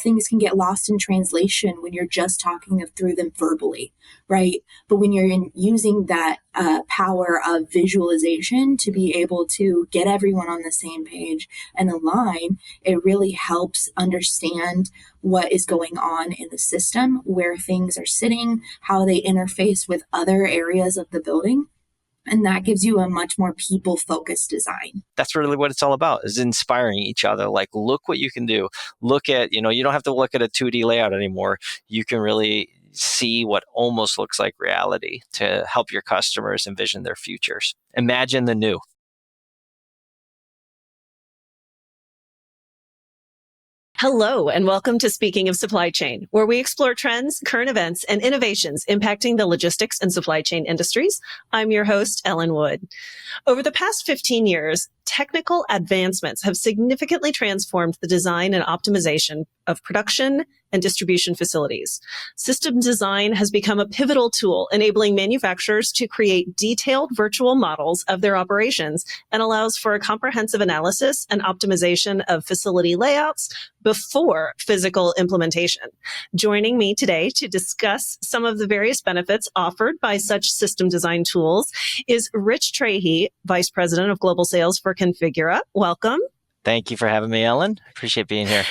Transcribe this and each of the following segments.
things can get lost in translation when you're just talking through them verbally, right? But when you're using that power of visualization to be able to get everyone on the same page and align, it really helps understand what is going on in the system, where things are sitting, how they interface with other areas of the building. And that gives you a much more people-focused design. That's really what it's all about, is inspiring each other. Like, look what you can do. Look at, you don't have to look at a 2D layout anymore. You can really see what almost looks like reality to help your customers envision their futures. Imagine the new. Hello, and welcome to Speaking of Supply Chain, where we explore trends, current events, and innovations impacting the logistics and supply chain industries. I'm your host, Ellen Wood. Over the past 15 years, technical advancements have significantly transformed the design and optimization of production and distribution facilities. System design has become a pivotal tool, enabling manufacturers to create detailed virtual models of their operations and allows for a comprehensive analysis and optimization of facility layouts before physical implementation. Joining me today to discuss some of the various benefits offered by such system design tools is Rich Trahey, Vice President of Global Sales for Configura. Welcome. Thank you for having me, Ellen. Appreciate being here.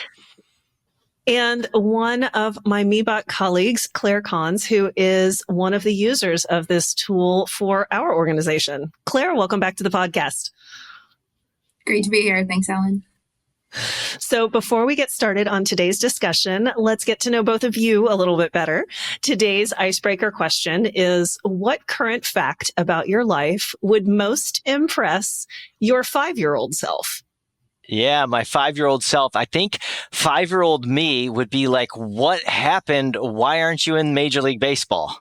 And one of my Miebach colleagues, Claire Konz, who is one of the users of this tool for our organization. Claire, welcome back to the podcast. Great to be here. Thanks, Ellen. So before we get started on today's discussion, let's get to know both of you a little bit better. Today's icebreaker question is, what current fact about your life would most impress your 5-year-old self? Yeah, my 5-year-old self. I think 5-year-old me would be like, what happened? Why aren't you in Major League Baseball?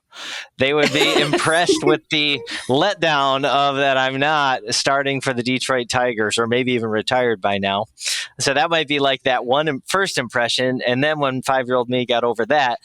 They would be impressed with the letdown of that I'm not starting for the Detroit Tigers, or maybe even retired by now. So that might be like that one first impression. And then when 5-year-old me got over that,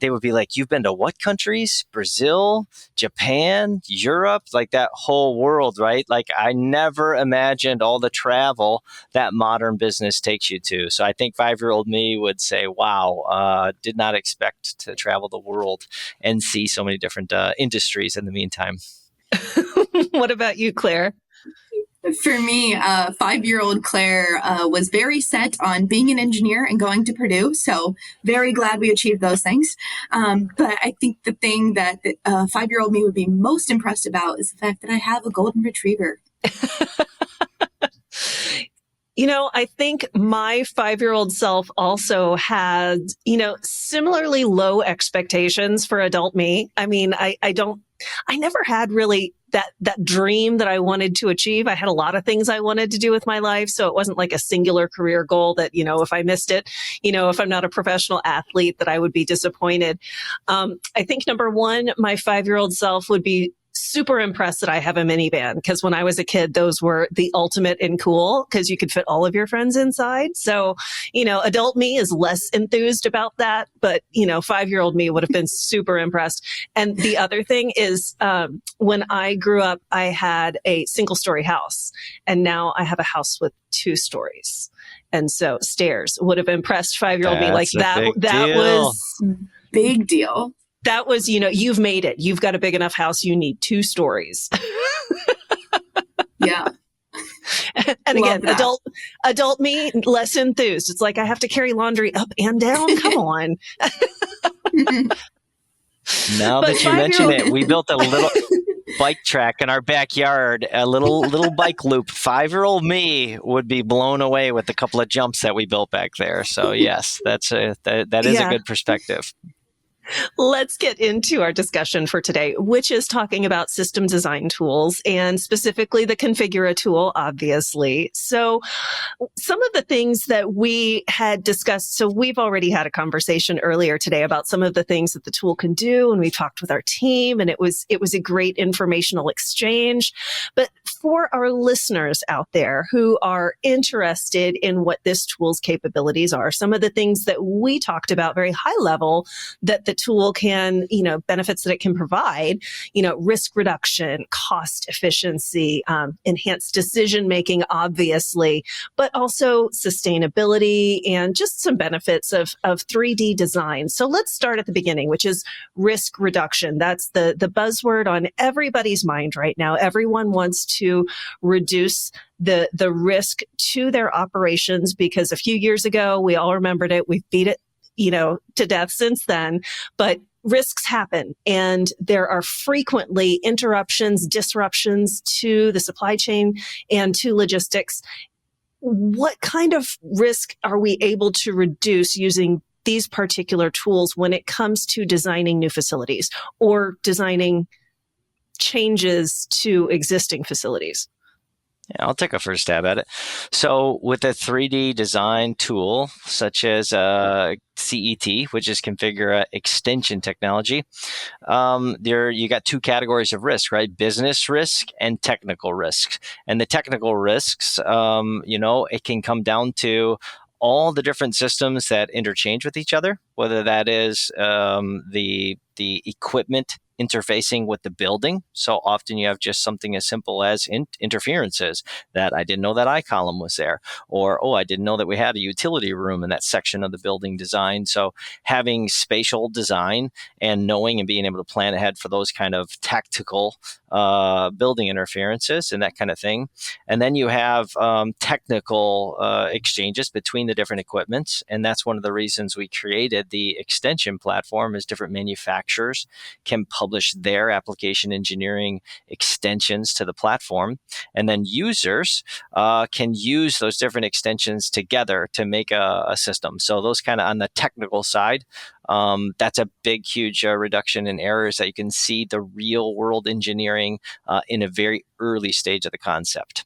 they would be like, you've been to what countries? Brazil, Japan, Europe, like that whole world, right? Like, I never imagined all the travel that modern business takes you to. So I think 5-year-old me would say, wow, did not expect to travel the world and see so many different industries in the meantime. What about you, Claire? For me, 5-year-old Claire was very set on being an engineer and going to Purdue. So very glad we achieved those things. But I think the thing that 5-year-old me would be most impressed about is the fact that I have a golden retriever. I think my 5-year-old self also had, similarly low expectations for adult me. I mean, I never had really that dream that I wanted to achieve. I had a lot of things I wanted to do with my life. So it wasn't like a singular career goal that, if I missed it, if I'm not a professional athlete, that I would be disappointed. I think number one, my 5-year-old self would be super impressed that I have a minivan, because when I was a kid, those were the ultimate in cool, because you could fit all of your friends inside. So, adult me is less enthused about that, but, 5-year-old me would have been super impressed. And the other thing is, when I grew up, I had a single-story house, and now I have a house with 2 stories. And so stairs would have impressed 5-year-old me. Like that was big deal. That was, you've made it. You've got a big enough house. You need 2 stories. Yeah. And again, adult me, less enthused. It's like, I have to carry laundry up and down. Come on. Now that you mention it, we built a little bike track in our backyard, a little bike loop. 5-year-old me would be blown away with a couple of jumps that we built back there. So yes, that is a good perspective. Let's get into our discussion for today, which is talking about system design tools, and specifically the Configura tool, obviously. So some of the things that we had discussed, so we've already had a conversation earlier today about some of the things that the tool can do, and we talked with our team, and it was a great informational exchange. But for our listeners out there who are interested in what this tool's capabilities are, some of the things that we talked about very high level that the tool can, benefits that it can provide, risk reduction, cost efficiency, enhanced decision making, obviously, but also sustainability and just some benefits of 3D design. So let's start at the beginning, which is risk reduction. That's the buzzword on everybody's mind right now. Everyone wants to reduce the risk to their operations, because a few years ago, we all remembered it. We've beat it, to death since then, but risks happen, and there are frequently interruptions, disruptions to the supply chain and to logistics. What kind of risk are we able to reduce using these particular tools when it comes to designing new facilities or designing changes to existing facilities? Yeah, I'll take a first stab at it. So with a 3D design tool such as CET, which is Configura Extension Technology, you got two categories of risk, right? Business risk and technical risks. And the technical risks, it can come down to all the different systems that interchange with each other, whether that is the equipment interfacing with the building. So often you have just something as simple as interferences, that I didn't know that I-column was there, or, I didn't know that we had a utility room in that section of the building design. So having spatial design and knowing and being able to plan ahead for those kind of tactical building interferences and that kind of thing. And then you have technical exchanges between the different equipments. And that's one of the reasons we created the extension platform, is different manufacturers can publish their application engineering extensions to the platform. And then users can use those different extensions together to make a system. So those kind of on the technical side, that's a big, huge reduction in errors that you can see the real world engineering in a very early stage of the concept.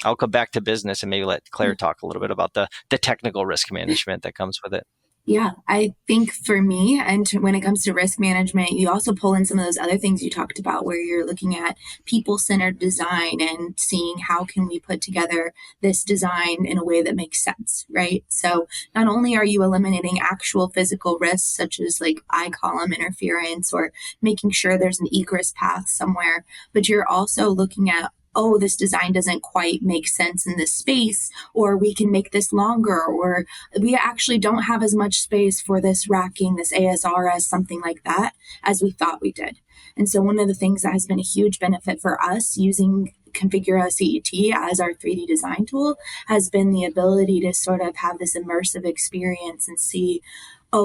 I'll come back to business and maybe let Claire talk a little bit about the technical risk management that comes with it. Yeah, I think for me, and when it comes to risk management, you also pull in some of those other things you talked about, where you're looking at people-centered design and seeing how can we put together this design in a way that makes sense, right? So not only are you eliminating actual physical risks, such as like I-column interference or making sure there's an egress path somewhere, but you're also looking at, this design doesn't quite make sense in this space, or we can make this longer, or we actually don't have as much space for this racking, this ASRS, something like that, as we thought we did. And so one of the things that has been a huge benefit for us using Configura CET as our 3D design tool has been the ability to sort of have this immersive experience and see,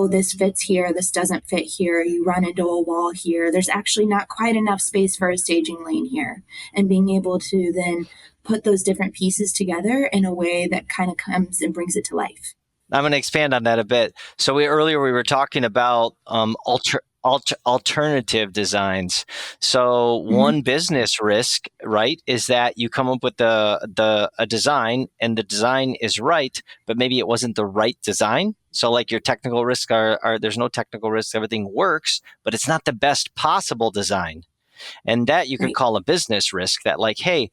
this fits here, this doesn't fit here, you run into a wall here, there's actually not quite enough space for a staging lane here. And being able to then put those different pieces together in a way that kind of comes and brings it to life. I'm going to expand on that a bit. So earlier we were talking about alternative designs. So one business risk, right, is that you come up with a design, and the design is right, but maybe it wasn't the right design. So like your technical risks are there's no technical risk, everything works, but it's not the best possible design. And that you could call a business risk, that like, hey,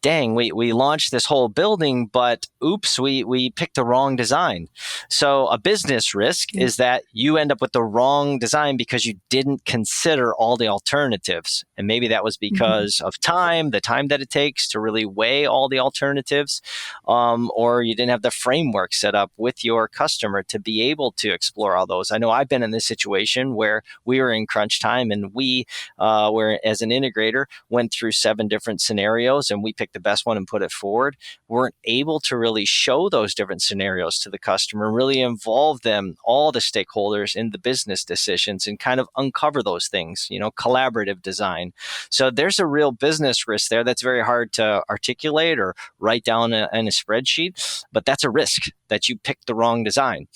dang, we launched this whole building, but oops, we picked the wrong design. So a business risk is that you end up with the wrong design because you didn't consider all the alternatives. And maybe that was because of the time that it takes to really weigh all the alternatives, or you didn't have the framework set up with your customer to be able to explore all those. I know I've been in this situation where we were in crunch time, and we were, as an integrator, went through 7 different scenarios, and we picked the best one and put it forward. Weren't able to really show those different scenarios to the customer, really involve them, all the stakeholders, in the business decisions, and kind of uncover those things, collaborative design. So there's a real business risk there that's very hard to articulate or write down in a spreadsheet, but that's a risk that you picked the wrong design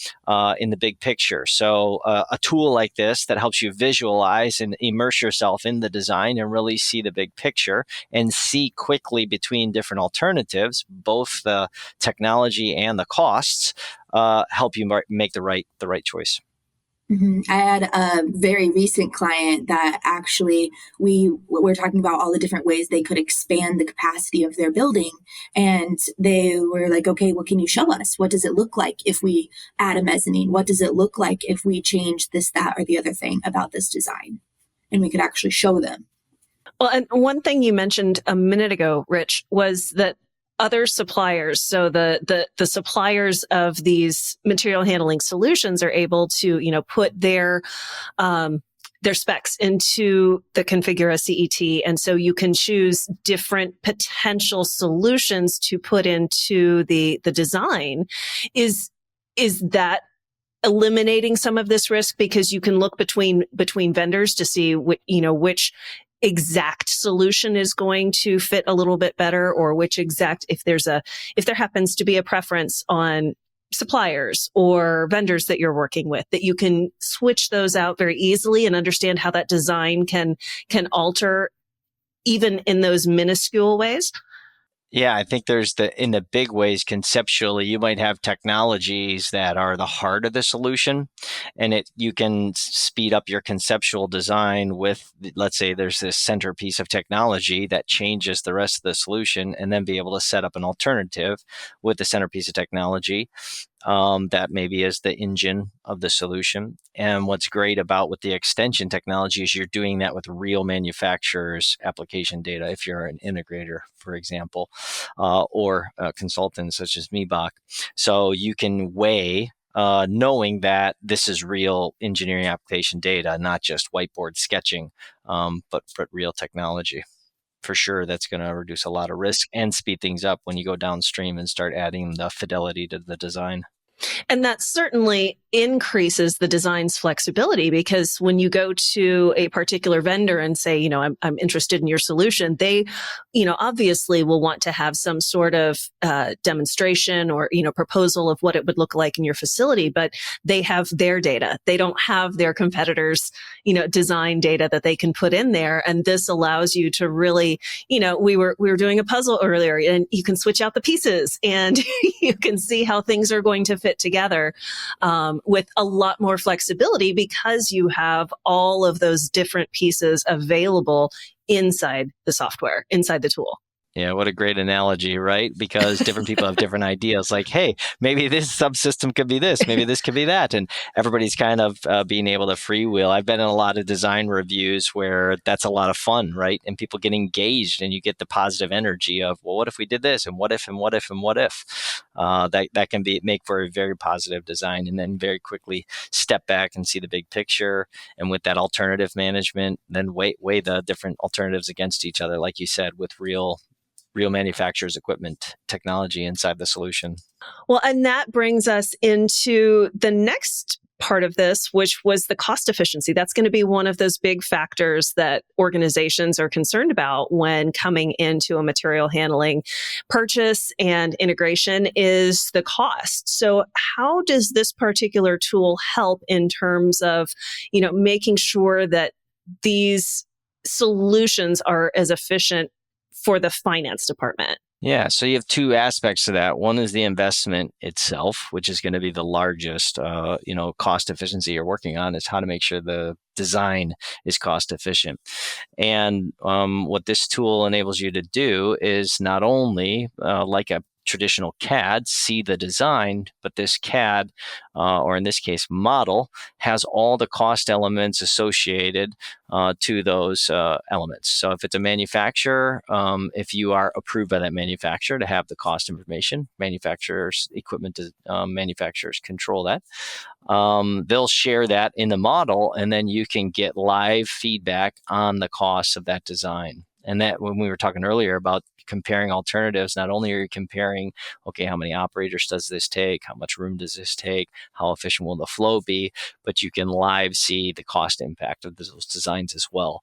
in the big picture. So a tool like this that helps you visualize and immerse yourself in the design and really see the big picture and see quickly between different alternatives, both the technology and the costs, help you make the right choice. I had a very recent client that actually we were talking about all the different ways they could expand the capacity of their building. And they were like, okay, well, can you show us? What does it look like if we add a mezzanine? What does it look like if we change this, that, or the other thing about this design? And we could actually show them. Well, and one thing you mentioned a minute ago, Rich, was that other suppliers, so the suppliers of these material handling solutions are able to, put their specs into the Configura CET. And so you can choose different potential solutions to put into the design. Is that eliminating some of this risk, because you can look between vendors to see which exact solution is going to fit a little bit better, or which exact, if there happens to be a preference on suppliers or vendors that you're working with, that you can switch those out very easily and understand how that design can alter even in those minuscule ways. Yeah, I think in the big ways, conceptually, you might have technologies that are the heart of the solution, and you can speed up your conceptual design with, let's say there's this centerpiece of technology that changes the rest of the solution, and then be able to set up an alternative with the centerpiece of technology that maybe is the engine of the solution. And what's great about with the extension technology is you're doing that with real manufacturers' application data. If you're an integrator, for example, or a consultant such as Miebach, so you can weigh knowing that this is real engineering application data, not just whiteboard sketching, but real technology. For sure, that's going to reduce a lot of risk and speed things up when you go downstream and start adding the fidelity to the design. And that certainly increases the design's flexibility, because when you go to a particular vendor and say, I'm interested in your solution, they, obviously will want to have some sort of demonstration or, proposal of what it would look like in your facility, but they have their data. They don't have their competitors', design data that they can put in there. And this allows you to really, we were doing a puzzle earlier, and you can switch out the pieces and you can see how things are going to fit together with a lot more flexibility, because you have all of those different pieces available inside the software, inside the tool. Yeah, what a great analogy, right? Because different people have different ideas. Like, hey, maybe this subsystem could be this, maybe this could be that. And everybody's kind of being able to freewheel. I've been in a lot of design reviews where that's a lot of fun, right? And people get engaged, and you get the positive energy of, well, what if we did this? And what if, and what if, and what if? That can make for a very positive design, and then very quickly step back and see the big picture. And with that alternative management, then weigh the different alternatives against each other, like you said, with real manufacturers' equipment technology inside the solution. Well, and that brings us into the next part of this, which was the cost efficiency. That's going to be one of those big factors that organizations are concerned about when coming into a material handling purchase and integration, is the cost. So how does this particular tool help in terms of, making sure that these solutions are as efficient for the finance department? Yeah, so you have two aspects to that. One is the investment itself, which is going to be the largest, cost efficiency you're working on, is how to make sure the design is cost efficient. And what this tool enables you to do is not only like a traditional CAD, see the design, but this CAD, or in this case, model, has all the cost elements associated to those elements. So if it's a manufacturer, if you are approved by that manufacturer to have the cost information, manufacturers control that. They'll share that in the model, and then you can get live feedback on the cost of that design. And that, when we were talking earlier about comparing alternatives, not only are you comparing, okay, how many operators does this take? How much room does this take? How efficient will the flow be? But you can live see the cost impact of those designs as well.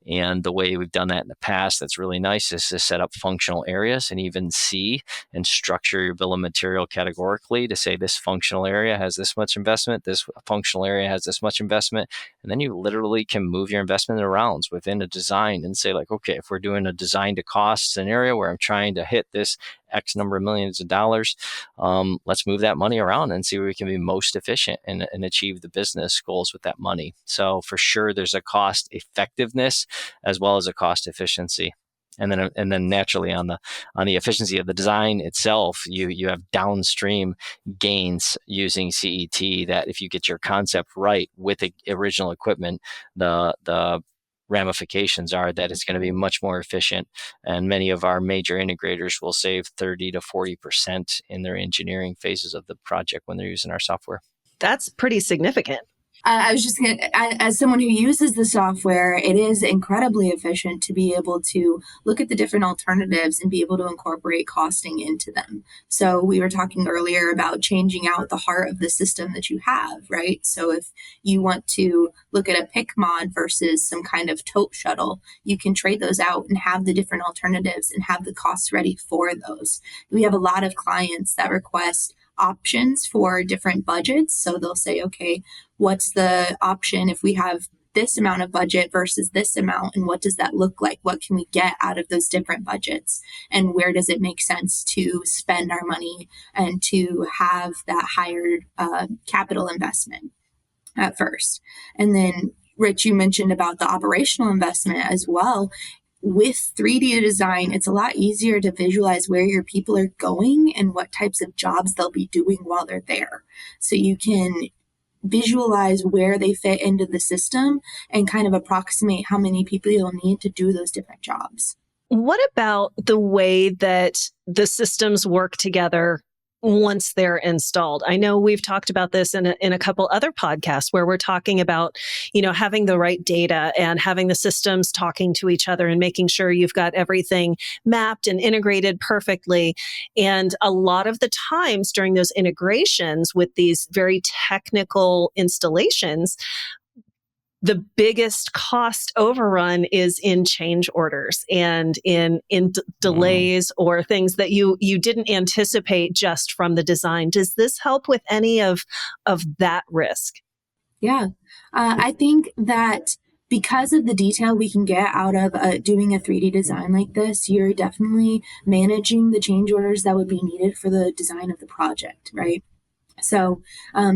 And the way we've done that in the past, that's really nice, is to set up functional areas and even see and structure your bill of material categorically to say this functional area has this much investment, this functional area has this much investment. And then you literally can move your investment around within a design and say, like, okay, if we're doing a design to cost scenario where I'm trying to hit this X number of millions of dollars. Let's move that money around and see where we can be most efficient and achieve the business goals with that money. So for sure, there's a cost effectiveness as well as a cost efficiency. And then naturally on the efficiency of the design itself, you have downstream gains using CET that if you get your concept right with the original equipment, the ramifications are that it's going to be much more efficient. And many of our major integrators will save 30 to 40% in their engineering phases of the project when they're using our software. That's pretty significant. I was just going to, as someone who uses the software, it is incredibly efficient to be able to look at the different alternatives and be able to incorporate costing into them. So we were talking earlier about changing out the heart of the system that you have, right? So if you want to look at a pick mod versus some kind of tote shuttle, you can trade those out and have the different alternatives and have the costs ready for those. We have a lot of clients that request options for different budgets. So they'll say, okay, what's the option if we have this amount of budget versus this amount? And what does that look like? What can we get out of those different budgets? And where does it make sense to spend our money and to have that higher capital investment at first? And then, Rich, you mentioned about the operational investment as well. With 3D design, it's a lot easier to visualize where your people are going and what types of jobs they'll be doing while they're there. So you can visualize where they fit into the system and kind of approximate how many people you'll need to do those different jobs. What about the way that the systems work together once they're installed? I know we've talked about this in a couple other podcasts where we're talking about, having the right data and having the systems talking to each other and making sure you've got everything mapped and integrated perfectly. And a lot of the times during those integrations with these very technical installations, the biggest cost overrun is in change orders and in delays or things that you didn't anticipate just from the design. Does this help with any of that risk? Yeah, I think that because of the detail we can get out of doing a 3D design like this, you're definitely managing the change orders that would be needed for the design of the project, right? So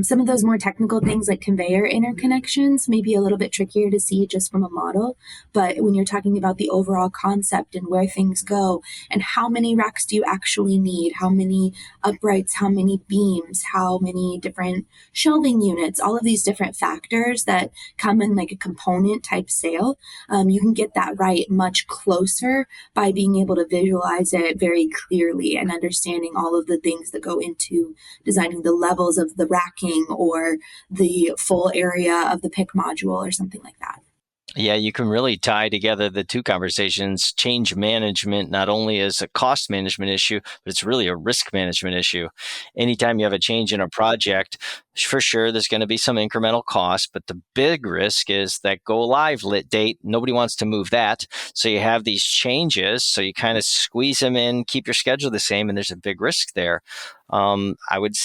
some of those more technical things like conveyor interconnections may be a little bit trickier to see just from a model. But when you're talking about the overall concept and where things go and how many racks do you actually need, how many uprights, how many beams, how many different shelving units, all of these different factors that come in like a component type sale, you can get that right much closer by being able to visualize it very clearly and understanding all of the things that go into designing the levels of the racking or the full area of the pick module or something like that. Yeah, you can really tie together the two conversations. Change management not only is a cost management issue, but it's really a risk management issue. Anytime you have a change in a project, for sure, there's going to be some incremental cost, but the big risk is that go live lit date. Nobody wants to move that. So you have these changes. So you kind of squeeze them in, keep your schedule the same, and there's a big risk there. I would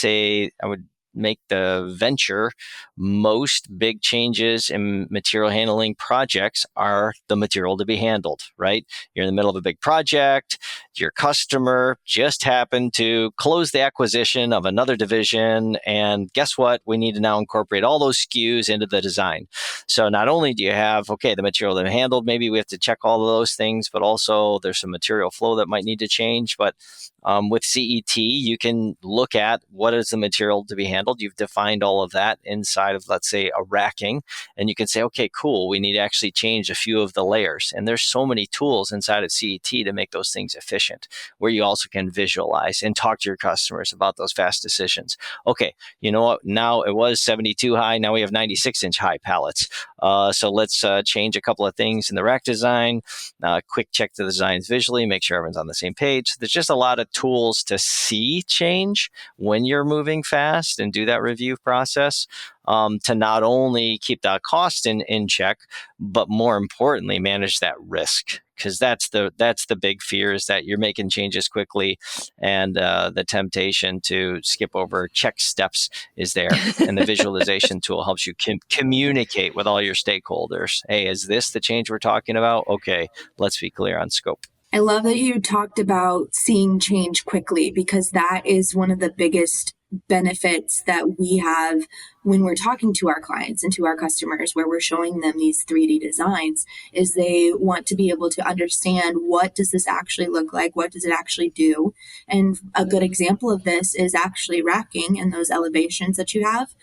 make the venture, most big changes in material handling projects are the material to be handled, right? You're in the middle of a big project. Your customer just happened to close the acquisition of another division. And guess what? We need to now incorporate all those SKUs into the design. So not only do you have, the material to be handled, maybe we have to check all of those things, but also there's some material flow that might need to change. But with CET, you can look at what is the material to be handled. You've defined all of that inside of, let's say, a racking, and you can say, okay, cool, we need to actually change a few of the layers. And there's so many tools inside of CET to make those things efficient, where you also can visualize and talk to your customers about those fast decisions. Okay, you know what? Now it was 72 high. Now we have 96-inch high pallets. So let's change a couple of things in the rack design, quick check the designs visually, make sure everyone's on the same page. There's just a lot of tools to see change when you're moving fast and do that review process, to not only keep the cost in check, but more importantly, manage that risk. Because that's the big fear, is that you're making changes quickly, and the temptation to skip over check steps is there. And the visualization tool helps you communicate with all your stakeholders. Hey, is this the change we're talking about? Okay, let's be clear on scope. I love that you talked about seeing change quickly, because that is one of the biggest benefits that we have when we're talking to our clients and to our customers, where we're showing them these 3D designs, is they want to be able to understand, what does this actually look like? What does it actually do? And a good example of this is actually racking and those elevations that you have.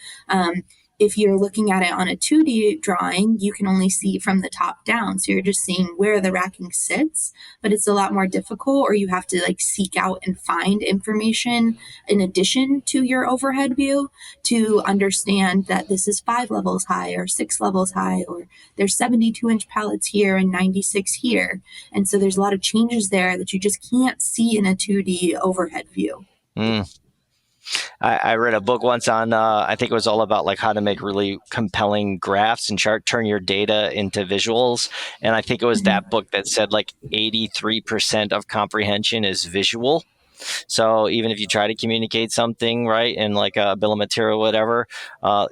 If you're looking at it on a 2D drawing, you can only see from the top down. So you're just seeing where the racking sits, but it's a lot more difficult, or you have to like seek out and find information in addition to your overhead view to understand that this is 5 levels high or 6 levels high, or there's 72-inch pallets here and 96 here. And so there's a lot of changes there that you just can't see in a 2D overhead view. Mm. I read a book once on, I think it was all about like how to make really compelling graphs and turn your data into visuals. And I think it was that book that said like 83% of comprehension is visual. So even if you try to communicate something, right, in like a bill of material, whatever,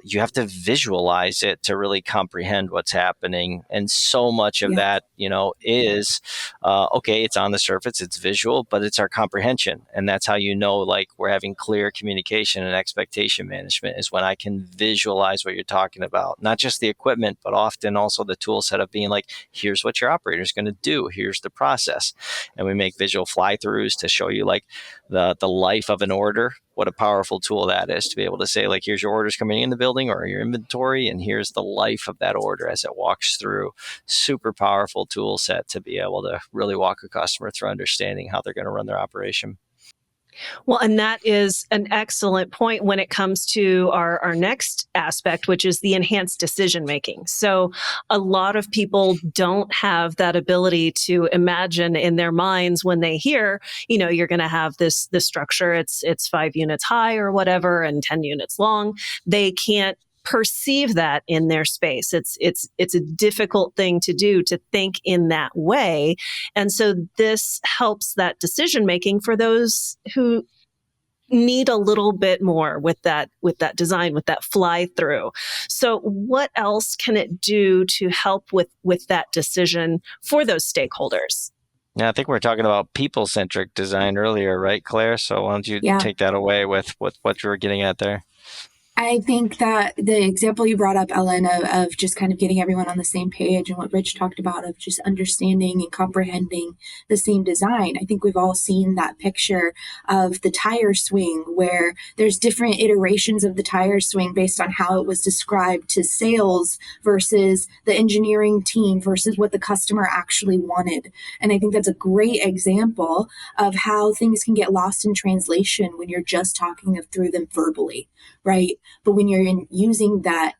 you have to visualize it to really comprehend what's happening. And so much of that, is, okay, it's on the surface, it's visual, but it's our comprehension. And that's how like we're having clear communication and expectation management, is when I can visualize what you're talking about. Not just the equipment, but often also the tool set of being like, here's what your operator is going to do. Here's the process. And we make visual fly-throughs to show you like the life of an order. What a powerful tool that is, to be able to say like, here's your orders coming in the building or your inventory, and here's the life of that order as it walks through. Super powerful tool set to be able to really walk a customer through understanding how they're going to run their operation. Well, and that is an excellent point when it comes to our next aspect, which is the enhanced decision making. So a lot of people don't have that ability to imagine in their minds when they hear, you're going to have this structure, it's 5 units high or whatever, and 10 units long. They can't perceive that in their space. It's a difficult thing to do, to think in that way. And so this helps that decision making for those who need a little bit more with that design, with that fly through. So what else can it do to help with that decision for those stakeholders? Yeah, I think we were talking about people-centric design earlier, right, Claire? So why don't you take that away with what you were getting at there? I think that the example you brought up, Ellen, of just kind of getting everyone on the same page, and what Rich talked about of just understanding and comprehending the same design. I think we've all seen that picture of the tire swing, where there's different iterations of the tire swing based on how it was described to sales versus the engineering team versus what the customer actually wanted. And I think that's a great example of how things can get lost in translation when you're just talking through them verbally, right? But when you're using that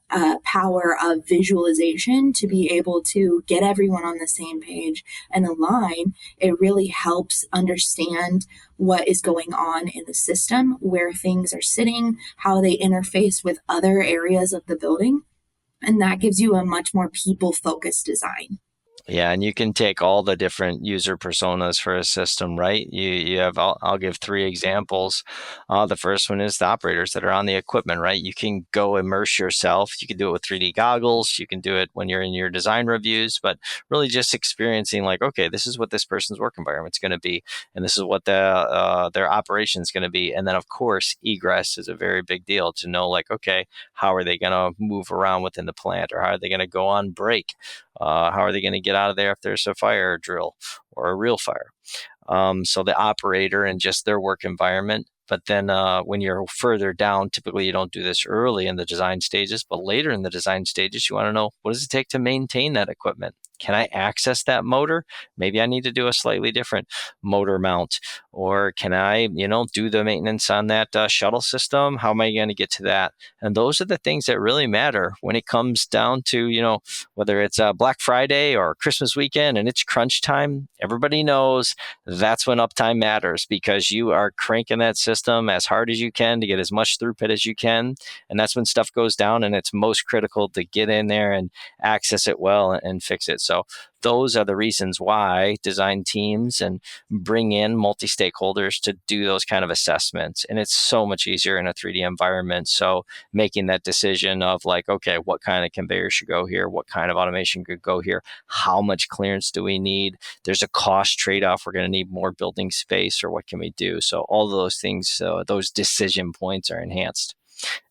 power of visualization to be able to get everyone on the same page and align, it really helps understand what is going on in the system, where things are sitting, how they interface with other areas of the building. And that gives you a much more people-focused design. Yeah, and you can take all the different user personas for a system, right? You have, I'll give 3 examples. The first one is the operators that are on the equipment, right? You can go immerse yourself. You can do it with 3D goggles. You can do it when you're in your design reviews, but really just experiencing like, okay, this is what this person's work environment's going to be, and this is what their operation's going to be. And then, of course, egress is a very big deal, to know like, okay, how are they going to move around within the plant, or how are they going to go on break? How are they going to get out of there if there's a fire drill or a real fire? So the operator and just their work environment. But then when you're further down, typically you don't do this early in the design stages, but later in the design stages, you want to know, what does it take to maintain that equipment? Can I access that motor? Maybe I need to do a slightly different motor mount. Or can I, do the maintenance on that shuttle system? How am I going to get to that? And those are the things that really matter when it comes down to, whether it's Black Friday or Christmas weekend and it's crunch time. Everybody knows that's when uptime matters, because you are cranking that system as hard as you can to get as much throughput as you can. And that's when stuff goes down, and it's most critical to get in there and access it well and fix it. So So those are the reasons why design teams and bring in multi-stakeholders to do those kind of assessments. And it's so much easier in a 3D environment. So making that decision of like, okay, what kind of conveyor should go here? What kind of automation could go here? How much clearance do we need? There's a cost trade-off. We're going to need more building space, or what can we do? So all of those things, those decision points are enhanced.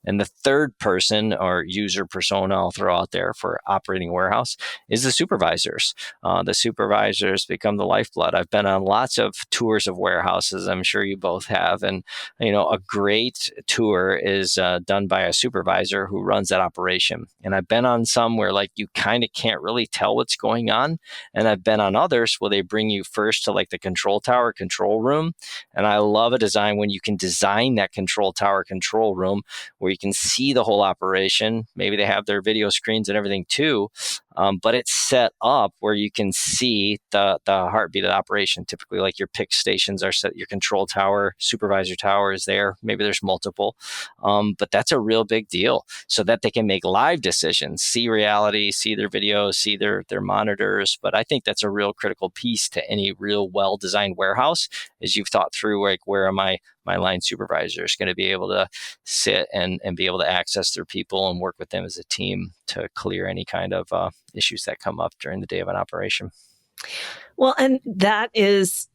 And the third person or user persona I'll throw out there for operating a warehouse is the supervisors. The supervisors become the lifeblood. I've been on lots of tours of warehouses. I'm sure you both have. And, a great tour is done by a supervisor who runs that operation. And I've been on some where like you kind of can't really tell what's going on. And I've been on others where they bring you first to like the control tower, control room. And I love a design when you can design that control tower, control room where you can see the whole operation. Maybe they have their video screens and everything too, but it's set up where you can see the heartbeat of the operation. Typically, like your pick stations are set, your control tower, supervisor tower is there. Maybe there's multiple, but that's a real big deal so that they can make live decisions, see reality, see their videos, see their monitors. But I think that's a real critical piece to any real well-designed warehouse is you've thought through like, where are my line supervisors going to be able to sit and be able to access their people and work with them as a team to clear any kind of issues that come up during the day of an operation. Well, and that is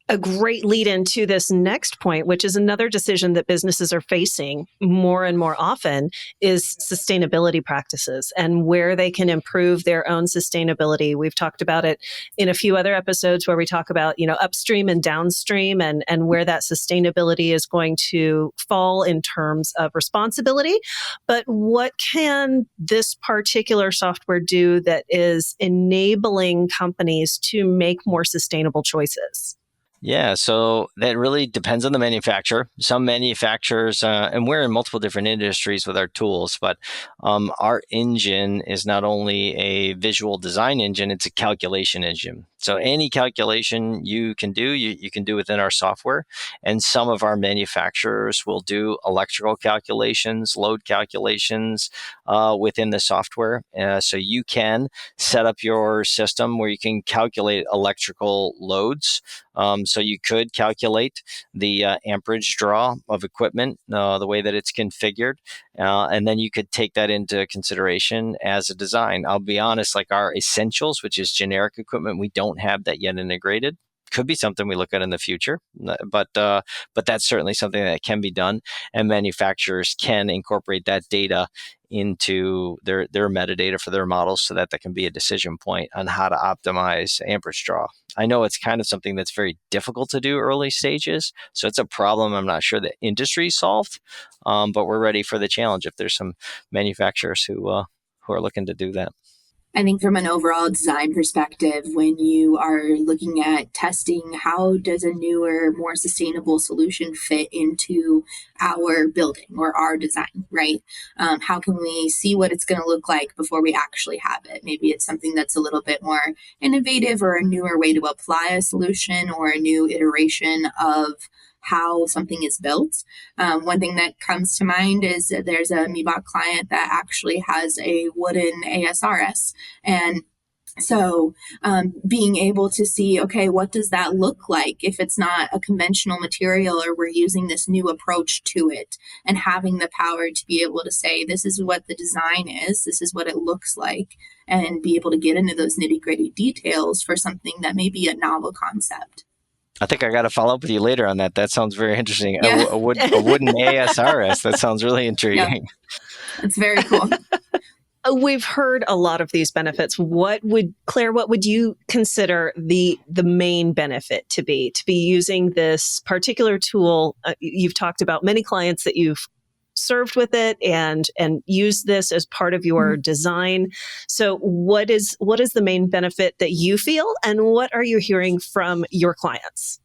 a great lead into this next point, which is another decision that businesses are facing more and more often is sustainability practices and where they can improve their own sustainability. We've talked about it in a few other episodes where we talk about, upstream and downstream and where that sustainability is going to fall in terms of responsibility. But what can this particular software do that is enabling companies to make more sustainable choices? Yeah, so that really depends on the manufacturer. Some manufacturers, and we're in multiple different industries with our tools, but our engine is not only a visual design engine, it's a calculation engine. So any calculation you can do, you can do within our software. And some of our manufacturers will do electrical calculations, load calculations within the software. So you can set up your system where you can calculate electrical loads. So you could calculate the amperage draw of equipment, the way that it's configured, and then you could take that into consideration as a design. I'll be honest, like our essentials, which is generic equipment, we don't have that yet integrated. Could be something we look at in the future, but that's certainly something that can be done, and manufacturers can incorporate that data into their metadata for their models so that can be a decision point on how to optimize amperage draw. I know it's kind of something that's very difficult to do early stages, so it's a problem I'm not sure the industry solved, but we're ready for the challenge if there's some manufacturers who are looking to do that. I think from an overall design perspective, when you are looking at testing, how does a newer, more sustainable solution fit into our building or our design, right? How can we see what it's going to look like before we actually have it? Maybe it's something that's a little bit more innovative or a newer way to apply a solution or a new iteration of how something is built. One thing that comes to mind is that there's a Miebach client that actually has a wooden ASRS. And so being able to see, okay, what does that look like if it's not a conventional material or we're using this new approach to it, and having the power to be able to say, this is what the design is, this is what it looks like, and be able to get into those nitty-gritty details for something that may be a novel concept. I think I got to follow up with you later on that. That sounds very interesting. Yeah. A wooden ASRS. That sounds really intriguing. Yeah. It's very cool. We've heard a lot of these benefits. Claire, what would you consider the main benefit to be using this particular tool? You've talked about many clients that you've served with it and used this as part of your design. So what is the main benefit that you feel, and what are you hearing from your clients?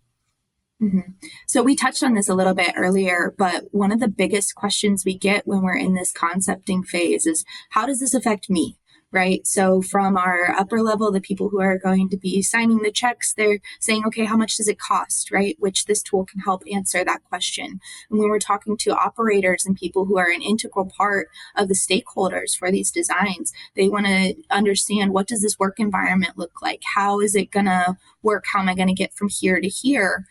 Mm-hmm. So we touched on this a little bit earlier, but one of the biggest questions we get when we're in this concepting phase is, how does this affect me? right? So from our upper level, the people who are going to be signing the checks, they're saying, okay, how much does it cost, right? Which this tool can help answer that question. And when we're talking to operators and people who are an integral part of the stakeholders for these designs, they want to understand, what does this work environment look like? How is it going to work? How am I going to get from here to here?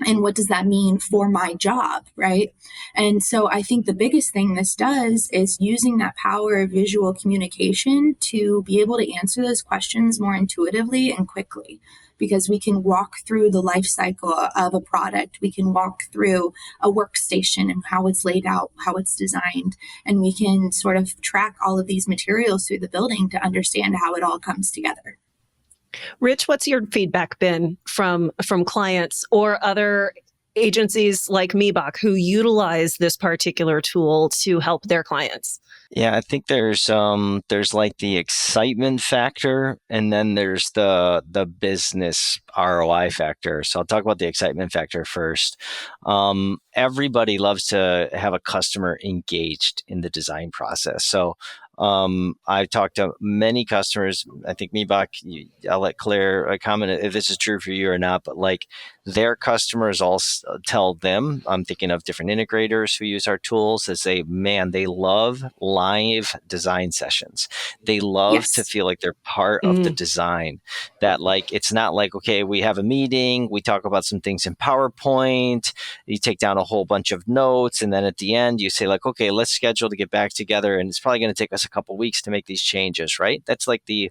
And what does that mean for my job, right? And so I think the biggest thing this does is using that power of visual communication to be able to answer those questions more intuitively and quickly, because we can walk through the life cycle of a product. We can walk through a workstation and how it's laid out, how it's designed, and we can sort of track all of these materials through the building to understand how it all comes together. Rich, what's your feedback been from clients or other agencies like Miebach who utilize this particular tool to help their clients? Yeah, I think there's like the excitement factor, and then there's the business ROI factor. So I'll talk about the excitement factor first. Everybody loves to have a customer engaged in the design process. So I've talked to many customers. I think Miebach, I'll let Claire comment if this is true for you or not, but like their customers all tell them, I'm thinking of different integrators who use our tools, as they love live design sessions. They love to feel like they're part of the design, that like, it's not like, okay, we have a meeting, we talk about some things in PowerPoint, you take down a whole bunch of notes, and then at the end you say like, okay, let's schedule to get back together, and it's probably going to take us a couple weeks to make these changes, right? That's like the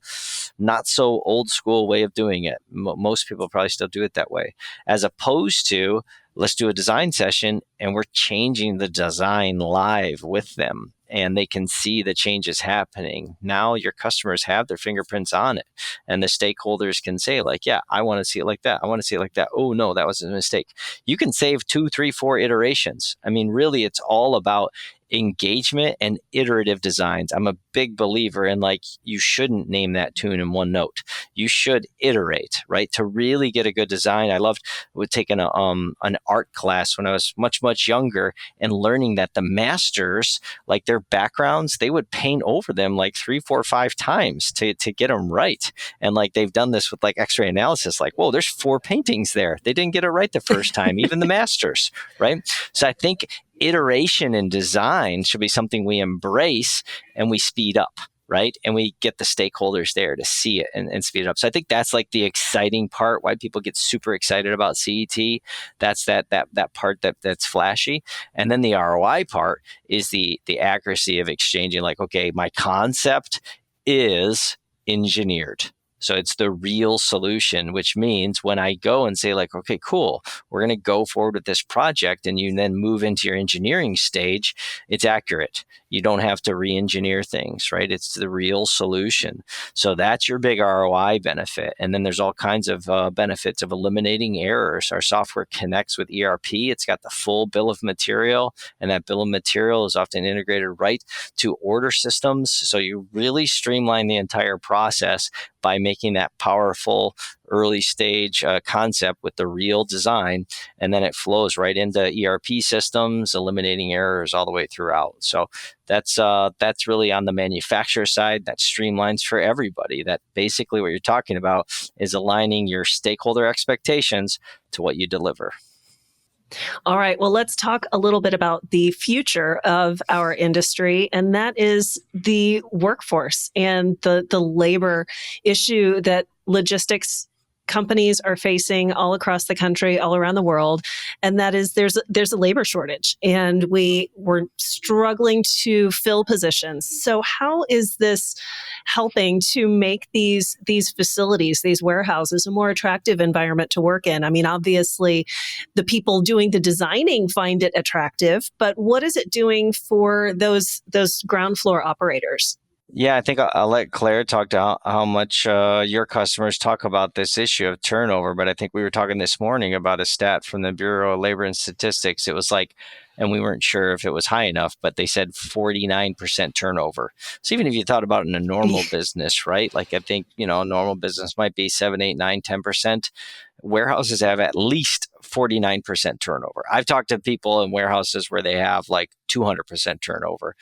not so old school way of doing it. Most people probably still do it that way, as opposed to, let's do a design session and we're changing the design live with them, and they can see the changes happening. Now your customers have their fingerprints on it, and the stakeholders can say like, yeah, I want to see it like that. I want to see it like that. Oh no, that was a mistake. You can save 2, 3, 4 iterations. I mean, really, it's all about engagement and iterative designs. I'm a big believer in like, you shouldn't name that tune in one note. You should iterate, right? To really get a good design. I loved taking an art class when I was much younger, and learning that the masters, like their backgrounds, they would paint over them like 3, 4, 5 times to get them right. And like they've done this with like X-ray analysis, like, whoa, there's 4 paintings there. They didn't get it right the first time, even the masters, right? So I think iteration in design should be something we embrace and we speed up, right? And we get the stakeholders there to see it and speed it up. So I think that's like the exciting part, why people get super excited about CET. That's that part that's flashy. And then the ROI part is the accuracy of exchanging, like, okay, my concept is engineered. So it's the real solution, which means when I go and say like, okay, cool, we're going to go forward with this project, and you then move into your engineering stage, it's accurate. You don't have to re-engineer things, right? It's the real solution. So that's your big ROI benefit. And then there's all kinds of benefits of eliminating errors. Our software connects with ERP. It's got the full bill of material, and that bill of material is often integrated right to order systems. So you really streamline the entire process by making that powerful early stage concept with the real design, and then it flows right into ERP systems, eliminating errors all the way throughout. So that's really on the manufacturer side. That streamlines for everybody. That basically what you're talking about is aligning your stakeholder expectations to what you deliver. All right. Well, let's talk a little bit about the future of our industry, and that is the workforce and the labor issue that logistics companies are facing all across the country, all around the world. And that is there's a labor shortage, and we're struggling to fill positions. So how is this helping to make these facilities, these warehouses, a more attractive environment to work in? I mean, obviously the people doing the designing find it attractive, but what is it doing for those ground floor operators? Yeah, I think I'll let Claire talk to how much your customers talk about this issue of turnover. But I think we were talking this morning about a stat from the Bureau of Labor and Statistics. It was like and we weren't sure if it was high enough, but they said 49% turnover. So even if you thought about it in a normal business, right? Like I think, a normal business might be 7, 8, 9, 10%. Warehouses have at least 49% turnover. I've talked to people in warehouses where they have like 200% turnover.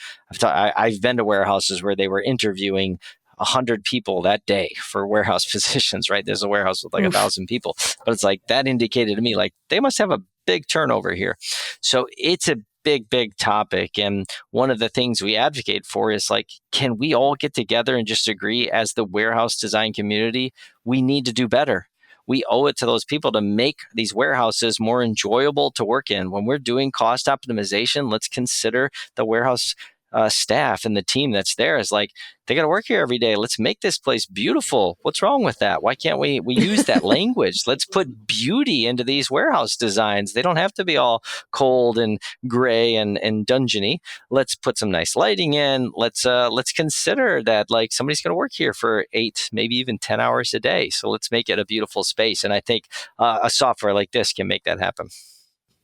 I've been to warehouses where they were interviewing 100 people that day for warehouse positions, right? There's a warehouse with like 1,000 people, but it's like that indicated to me like they must have a big turnover here. So it's a big topic. And one of the things we advocate for is like, can we all get together and just agree as the warehouse design community, we need to do better. We owe it to those people to make these warehouses more enjoyable to work in. When we're doing cost optimization, let's consider the warehouse staff and the team that's there is like, they got to work here every day. Let's make this place beautiful. What's wrong with that? Why can't we use that language? Let's put beauty into these warehouse designs. They don't have to be all cold and gray and dungeony. Let's put some nice lighting in. Let's consider that like somebody's going to work here for 8, maybe even 10 hours a day. So let's make it a beautiful space. And I think a software like this can make that happen.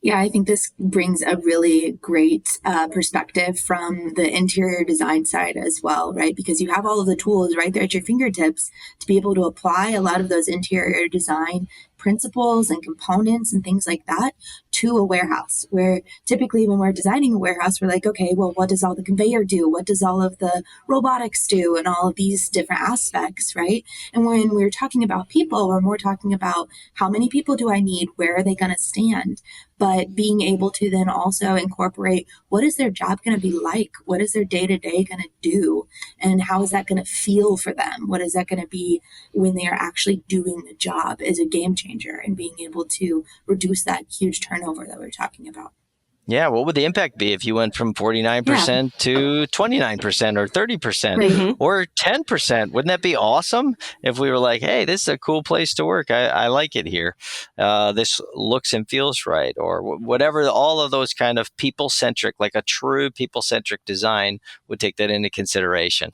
Yeah, I think this brings a really great perspective from the interior design side as well, right? Because you have all of the tools right there at your fingertips to be able to apply a lot of those interior design principles and components and things like that to a warehouse, where typically when we're designing a warehouse, we're like, okay, well, what does all the conveyor do? What does all of the robotics do? And all of these different aspects, right? And when we're talking about people, we're more talking about how many people do I need? Where are they going to stand? But being able to then also incorporate what is their job going to be like? What is their day-to-day going to do? And how is that going to feel for them? What is that going to be when they are actually doing the job is a game changer, and being able to reduce that huge turnover that we're talking about. Yeah, what would the impact be if you went from 49% to 29% or 30% or 10%? Wouldn't that be awesome if we were like, hey, this is a cool place to work. I like it here. This looks and feels right, or whatever. All of those kind of people-centric, like a true people-centric design would take that into consideration.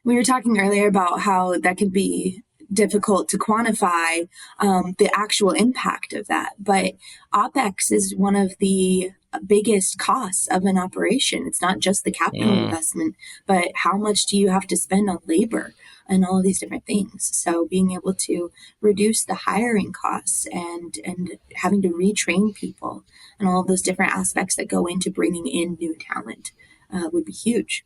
We were talking earlier about how that could be difficult to quantify the actual impact of that. But OpEx is one of the biggest costs of an operation. It's not just the capital investment, but how much do you have to spend on labor and all of these different things. So being able to reduce the hiring costs and having to retrain people and all of those different aspects that go into bringing in new talent would be huge.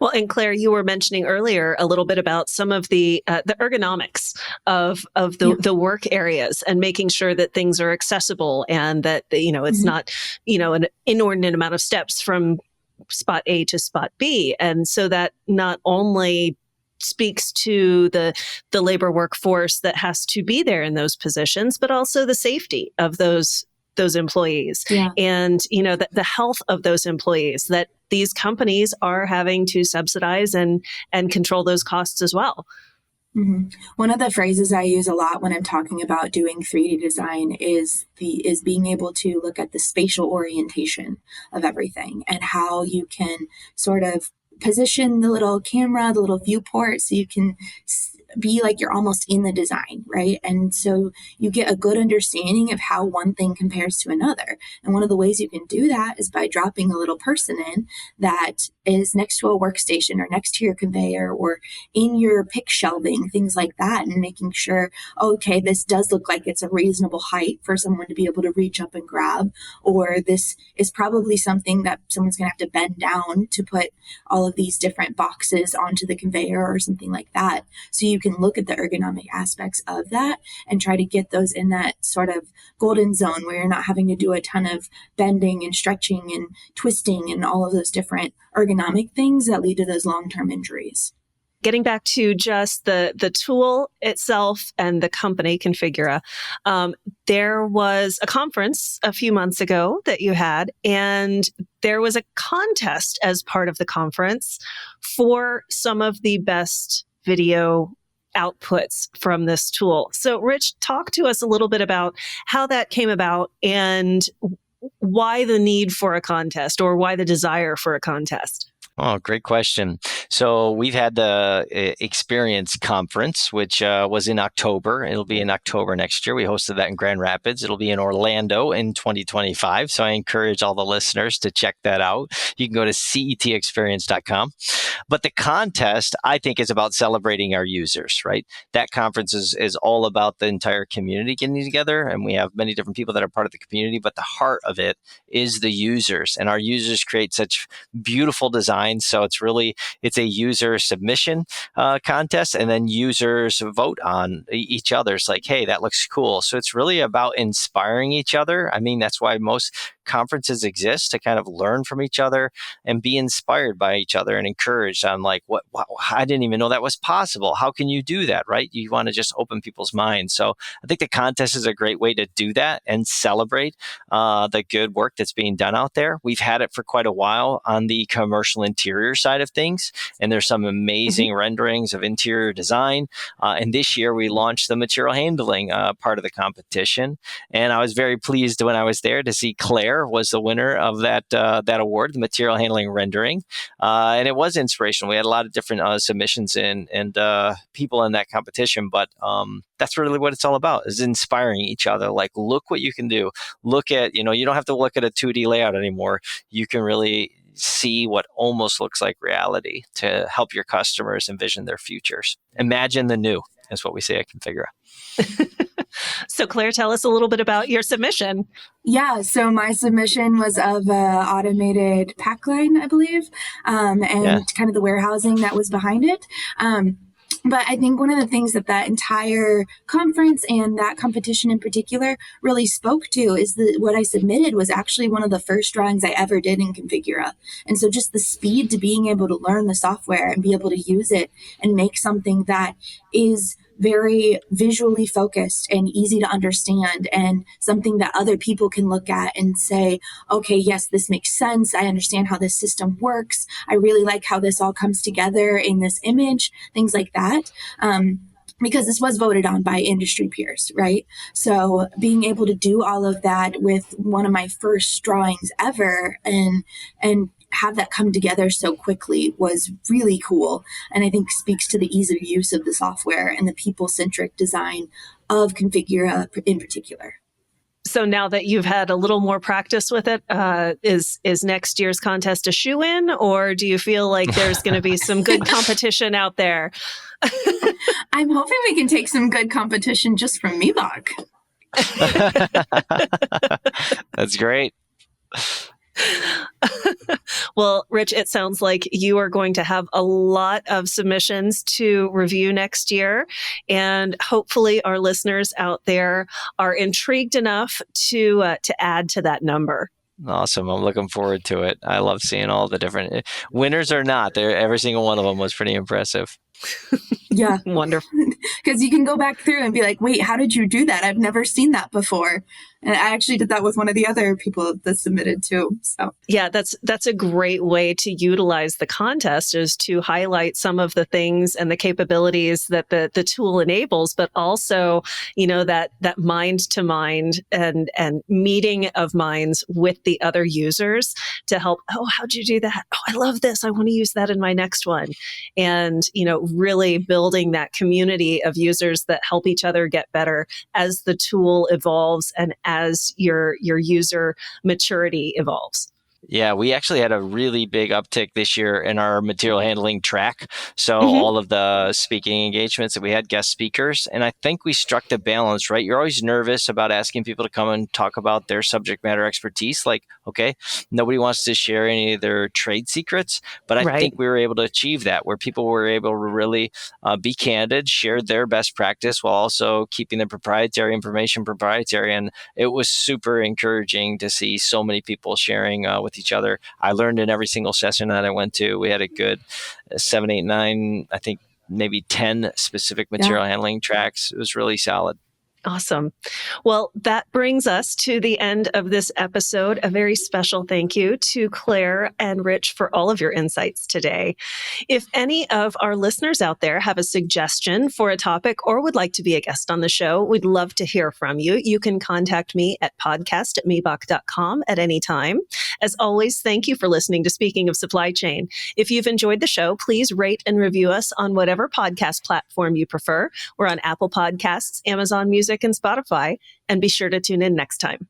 Well, and Claire, you were mentioning earlier a little bit about some of the ergonomics of the work areas and making sure that things are accessible and that it's not an inordinate amount of steps from spot A to spot B, and so that not only speaks to the labor workforce that has to be there in those positions, but also the safety of those employees and the health of those employees that these companies are having to subsidize and control those costs as well. Mm-hmm. One of the phrases I use a lot when I'm talking about doing 3D design is being able to look at the spatial orientation of everything and how you can sort of position the little camera, the little viewport, so you can be like you're almost in the design, right? And so you get a good understanding of how one thing compares to another. And one of the ways you can do that is by dropping a little person in that is next to a workstation or next to your conveyor or in your pick shelving, things like that, and making sure, okay, this does look like it's a reasonable height for someone to be able to reach up and grab, or this is probably something that someone's going to have to bend down to put all of these different boxes onto the conveyor or something like that. So you can look at the ergonomic aspects of that and try to get those in that sort of golden zone where you're not having to do a ton of bending and stretching and twisting and all of those different ergonomic things that lead to those long-term injuries. Getting back to just the tool itself and the company, Configura, there was a conference a few months ago that you had, and there was a contest as part of the conference for some of the best video outputs from this tool. So, Rich, talk to us a little bit about how that came about and why the need for a contest or why the desire for a contest. Oh, great question. So we've had the Experience Conference, which was in October. It'll be in October next year. We hosted that in Grand Rapids. It'll be in Orlando in 2025. So I encourage all the listeners to check that out. You can go to cetexperience.com. But the contest, I think, is about celebrating our users, right? That conference is all about the entire community getting together. And we have many different people that are part of the community, but the heart of it is the users. And our users create such beautiful designs. So it's a user submission contest, and then users vote on each other. It's like, hey, that looks cool. So it's really about inspiring each other. I mean, that's why most conferences exist, to kind of learn from each other and be inspired by each other and encouraged on like, wow, I didn't even know that was possible. How can you do that, right? You want to just open people's minds. So I think the contest is a great way to do that and celebrate the good work that's being done out there. We've had it for quite a while on the commercial interior side of things, and there's some amazing renderings of interior design. And this year we launched the material handling part of the competition, and I was very pleased when I was there to see Claire was the winner of that award, the material handling rendering, and it was inspirational. We had a lot of different submissions and people in that competition, but that's really what it's all about, is inspiring each other. Like, look what you can do. Look at, you don't have to look at a 2D layout anymore. You can really see what almost looks like reality to help your customers envision their futures. Imagine the new, is what we say at Configura. So Claire, tell us a little bit about your submission. Yeah, so my submission was of automated pack line, I believe, and kind of the warehousing that was behind it. But I think one of the things that entire conference and that competition in particular really spoke to is that what I submitted was actually one of the first drawings I ever did in Configura. And so just the speed to being able to learn the software and be able to use it and make something that is very visually focused and easy to understand, and something that other people can look at and say, okay, yes, this makes sense. I understand how this system works. I really like how this all comes together in this image, things like that. Because this was voted on by industry peers, right? So being able to do all of that with one of my first drawings ever and have that come together so quickly was really cool. And I think speaks to the ease of use of the software and the people-centric design of Configura in particular. So now that you've had a little more practice with it, is next year's contest a shoo-in, or do you feel like there's going to be some good competition out there? I'm hoping we can take some good competition just from Miebach. That's great. Well, Rich, it sounds like you are going to have a lot of submissions to review next year. And hopefully our listeners out there are intrigued enough to add to that number. Awesome. I'm looking forward to it. I love seeing all the different winners or not. Every single one of them was pretty impressive. Yeah. Wonderful. Because you can go back through and be like, wait, how did you do that? I've never seen that before. And I actually did that with one of the other people that submitted too. So yeah, that's a great way to utilize the contest, is to highlight some of the things and the capabilities that the tool enables, but also, that mind to mind and meeting of minds with the other users to help. Oh, how'd you do that? Oh, I love this. I want to use that in my next one. And, really building that community of users that help each other get better as the tool evolves and as your user maturity evolves. Yeah, we actually had a really big uptick this year in our material handling track. So all of the speaking engagements that we had, guest speakers, and I think we struck the balance, right? You're always nervous about asking people to come and talk about their subject matter expertise. Like, okay, nobody wants to share any of their trade secrets, but I think we were able to achieve that, where people were able to really be candid, share their best practice while also keeping the proprietary information proprietary. And it was super encouraging to see so many people sharing with each other. I learned in every single session that I went to. We had a good 7, 8, 9, I think maybe 10 specific material handling tracks. It was really solid. Awesome. Well, that brings us to the end of this episode. A very special thank you to Claire and Rich for all of your insights today. If any of our listeners out there have a suggestion for a topic or would like to be a guest on the show, we'd love to hear from you. You can contact me at podcast@miebach.com at any time. As always, thank you for listening to Speaking of Supply Chain. If you've enjoyed the show, please rate and review us on whatever podcast platform you prefer. We're on Apple Podcasts, Amazon Music, and Spotify. And be sure to tune in next time.